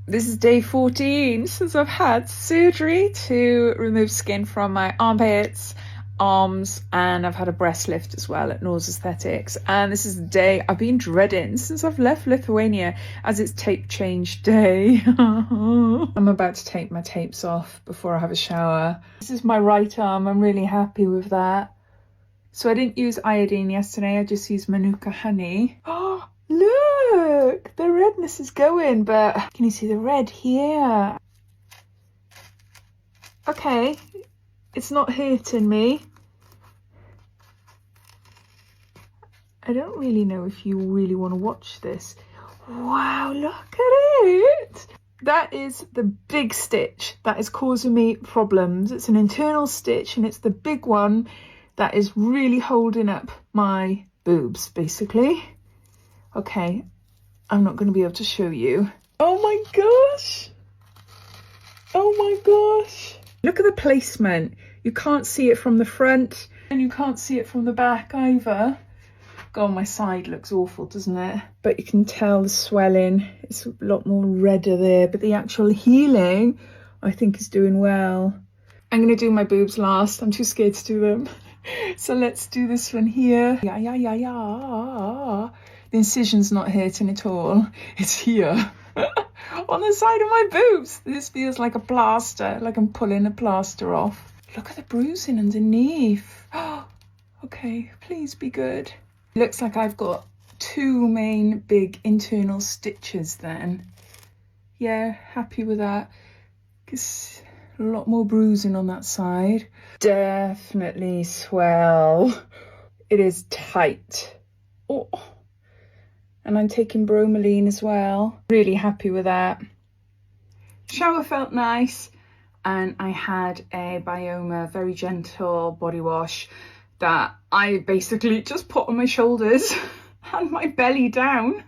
This is day 14 since I've had surgery to remove skin from my armpits, arms, and I've had a breast lift as well at Nordesthetics. And this is the day I've been dreading since I've left Lithuania, as it's tape change day. I'm about to take my tapes off before I have a shower. This is my right arm. I'm really happy with that. So I didn't use iodine yesterday, I just used Manuka honey. Oh, look, the redness is going, but can you see the red here? Okay, it's not hurting me. I don't really know if you really want to watch this. Wow, look at it. That is the big stitch that is causing me problems. It's an internal stitch and it's the big one that is really holding up my boobs, basically. Okay, I'm not going to be able to show you. Oh my gosh! Oh my gosh! Look at the placement. You can't see it from the front and you can't see it from the back either. God, my side looks awful, doesn't it? But you can tell the swelling. It's a lot more redder there, but the actual healing, I think, is doing well. I'm going to do my boobs last. I'm too scared to do them. So let's do this one here. Yeah. The incision's not hurting at all. It's here. On the side of my boobs. This feels like a plaster, like I'm pulling a plaster off. Look at the bruising underneath. Okay, please be good. Looks like I've got two main big internal stitches then. Yeah, happy with that. Because a lot more bruising on that side. Definitely swell. It is tight. Oh, and I'm taking bromelain as well. Really happy with that. Shower felt nice, and I had a Bioma very gentle body wash that I basically just put on my shoulders and my belly down.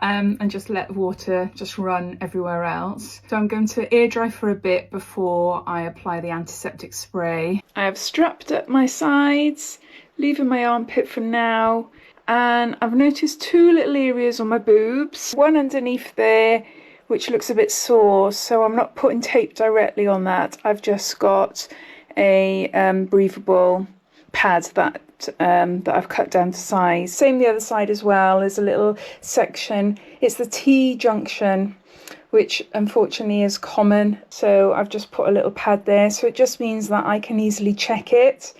And just let water just run everywhere else. So I'm going to air dry for a bit before I apply the antiseptic spray. I have strapped up my sides, leaving my armpit for now. And I've noticed two little areas on my boobs. One underneath there, which looks a bit sore. So I'm not putting tape directly on that. I've just got a breathable pad that I've cut down to size. Same the other side as well. There's a little section. It's the T junction, which unfortunately is common. So I've just put a little pad there. So it just means that I can easily check it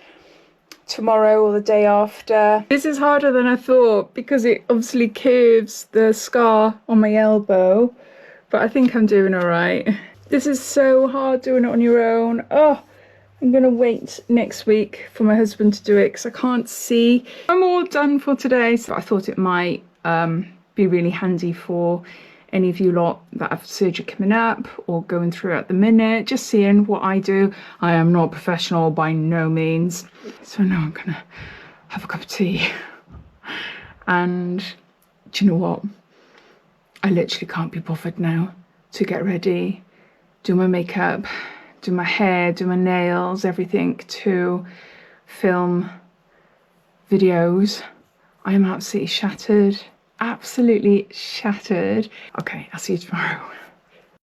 tomorrow or the day after. This is harder than I thought because it obviously curves the scar on my elbow, but I think I'm doing all right. This is so hard doing it on your own. Oh, I'm going to wait next week for my husband to do it because I can't see. I'm all done for today. So I thought it might be really handy for any of you lot that have surgery coming up or going through at the minute, just seeing what I do. I am not professional by no means. So now I'm going to have a cup of tea. And do you know what? I literally can't be bothered now to get ready, do my makeup, do my hair, do my nails, everything, to film videos. I am absolutely shattered. Absolutely shattered. Okay, I'll see you tomorrow.